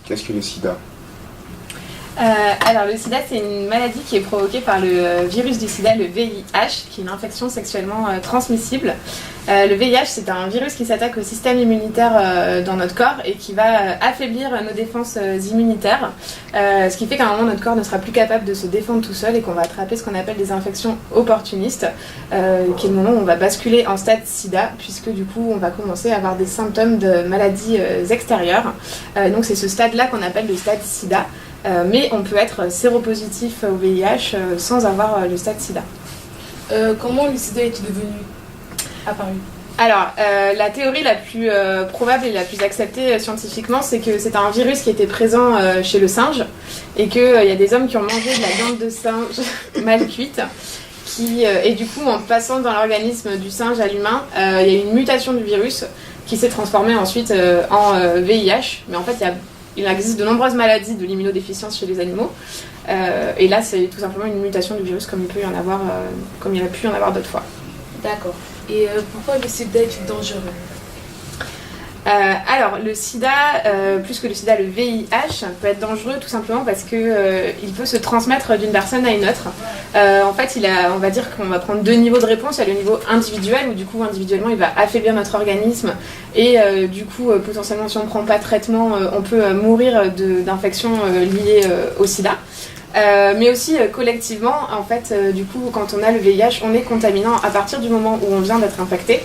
Qu'est-ce que le sida? Alors le sida, c'est une maladie qui est provoquée par le virus du sida, le VIH, qui est une infection sexuellement transmissible. Le VIH, c'est un virus qui s'attaque au système immunitaire dans notre corps et qui va affaiblir nos défenses immunitaires, ce qui fait qu'à un moment notre corps ne sera plus capable de se défendre tout seul et qu'on va attraper ce qu'on appelle des infections opportunistes, qui est le moment où on va basculer en stade sida, puisque du coup on va commencer à avoir des symptômes de maladies extérieures. Donc c'est ce stade-là qu'on appelle le stade sida. Mais on peut être séropositif au VIH sans avoir le stade sida. Comment le sida est devenu apparu? Alors, la théorie la plus probable et la plus acceptée scientifiquement, c'est que c'est un virus qui était présent chez le singe et qu'il y a des hommes qui ont mangé de la viande de singe mal cuite. Et du coup, en passant dans l'organisme du singe à l'humain, il y a eu une mutation du virus qui s'est transformée ensuite en VIH. Mais en fait, il existe de nombreuses maladies de l'immunodéficience chez les animaux. Et là, c'est tout simplement une mutation du virus comme il peut y en avoir, comme il y en a pu y en avoir d'autres fois. D'accord. Et pourquoi le sida est-il dangereux? Alors, le sida, plus que le sida, le VIH peut être dangereux tout simplement parce qu'il peut se transmettre d'une personne à une autre. En fait, on va dire qu'on va prendre deux niveaux de réponse. Il y a le niveau individuel où du coup, individuellement, il va affaiblir notre organisme et du coup, potentiellement, si on ne prend pas de traitement, on peut mourir d'infections liées au sida. Mais aussi collectivement, en fait, du coup, quand on a le VIH, on est contaminant à partir du moment où on vient d'être infecté.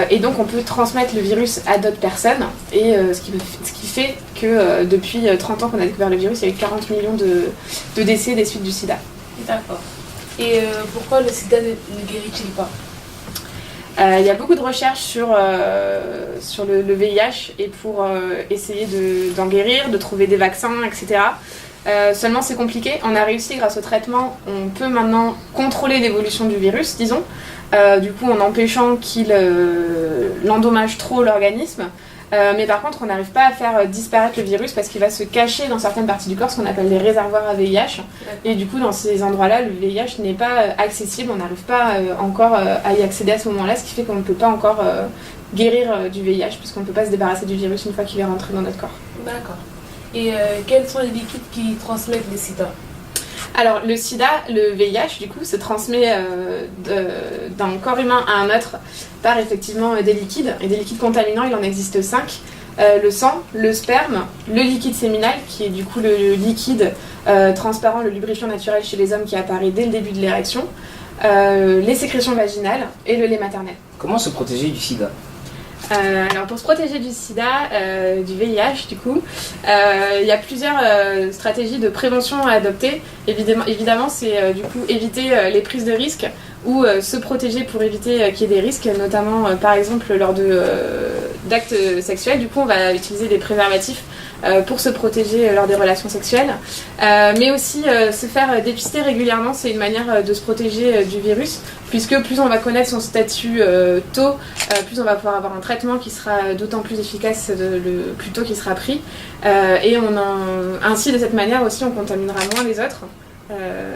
Et donc, on peut transmettre le virus à d'autres personnes. Et ce qui fait que depuis 30 ans qu'on a découvert le virus, il y a eu 40 millions de décès des suites du sida. D'accord. Et pourquoi le sida ne guérit-il pas? Il y a beaucoup de recherches sur le VIH et pour essayer d'en guérir, de trouver des vaccins, etc. Seulement c'est compliqué. On a réussi grâce au traitement, on peut maintenant contrôler l'évolution du virus, disons, du coup en empêchant qu'il l'endommage trop l'organisme. Mais par contre on n'arrive pas à faire disparaître le virus parce qu'il va se cacher dans certaines parties du corps, ce qu'on appelle les réservoirs à VIH. Et du coup dans ces endroits-là, le VIH n'est pas accessible, on n'arrive pas encore à y accéder à ce moment-là, ce qui fait qu'on ne peut pas encore guérir du VIH puisqu'on ne peut pas se débarrasser du virus une fois qu'il est rentré dans notre corps. D'accord. Et quels sont les liquides qui transmettent le sida? Alors le sida, le VIH du coup se transmet d'un corps humain à un autre par effectivement des liquides, et des liquides contaminants il en existe 5. Le sang, le sperme, le liquide séminal qui est du coup le liquide transparent, le lubrifiant naturel chez les hommes qui apparaît dès le début de l'érection, les sécrétions vaginales et le lait maternel. Comment se protéger du sida? Alors pour se protéger du sida, du VIH du coup, il y a plusieurs stratégies de prévention à adopter. Évidemment c'est du coup éviter les prises de risques ou se protéger pour éviter qu'il y ait des risques, notamment par exemple lors d'actes sexuels. Du coup on va utiliser des préservatifs pour se protéger lors des relations sexuelles, mais aussi se faire dépister régulièrement, c'est une manière de se protéger du virus, puisque plus on va connaître son statut tôt, plus on va pouvoir avoir un traitement qui sera d'autant plus efficace le plus tôt qu'il sera pris, et ainsi de cette manière aussi on contaminera moins les autres.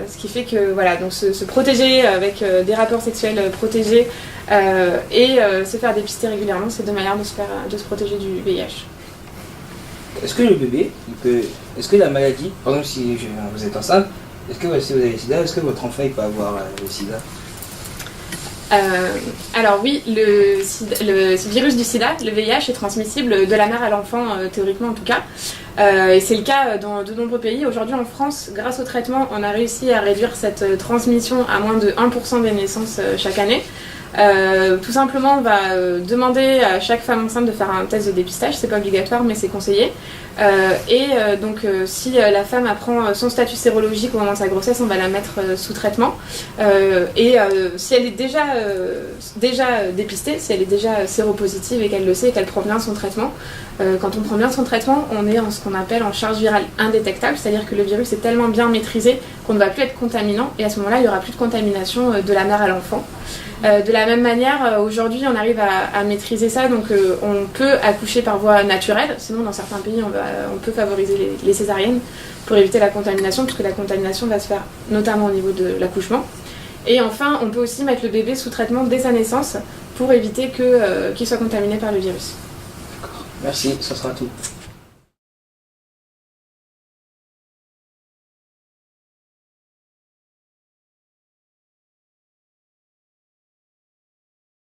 Ce qui fait que voilà, donc se protéger avec des rapports sexuels protégés et se faire dépister régulièrement, c'est deux manières de se protéger du VIH. Est-ce que le bébé, est-ce que la maladie, par exemple si vous êtes enceinte, est-ce que si vous avez le sida, est-ce que votre enfant il peut avoir le sida? Alors oui, le virus du sida, le VIH, est transmissible de la mère à l'enfant, théoriquement en tout cas. Et c'est le cas dans de nombreux pays. Aujourd'hui en France, grâce au traitement, on a réussi à réduire cette transmission à moins de 1% des naissances chaque année. Tout simplement, on va demander à chaque femme enceinte de faire un test de dépistage, c'est pas obligatoire mais c'est conseillé. Donc si la femme apprend son statut sérologique au moment de sa grossesse, on va la mettre sous traitement. Si elle est déjà dépistée, si elle est déjà séropositive et qu'elle le sait et qu'elle prend bien son traitement, quand on prend bien son traitement, on est en ce qu'on appelle en charge virale indétectable, c'est-à-dire que le virus est tellement bien maîtrisé qu'on ne va plus être contaminant et à ce moment-là, il n'y aura plus de contamination de la mère à l'enfant. De la même manière, aujourd'hui, on arrive à maîtriser ça, donc on peut accoucher par voie naturelle. Sinon, dans certains pays, on peut favoriser les césariennes pour éviter la contamination, puisque la contamination va se faire notamment au niveau de l'accouchement. Et enfin, on peut aussi mettre le bébé sous traitement dès sa naissance pour éviter qu'il soit contaminé par le virus. D'accord. Merci, ça sera tout.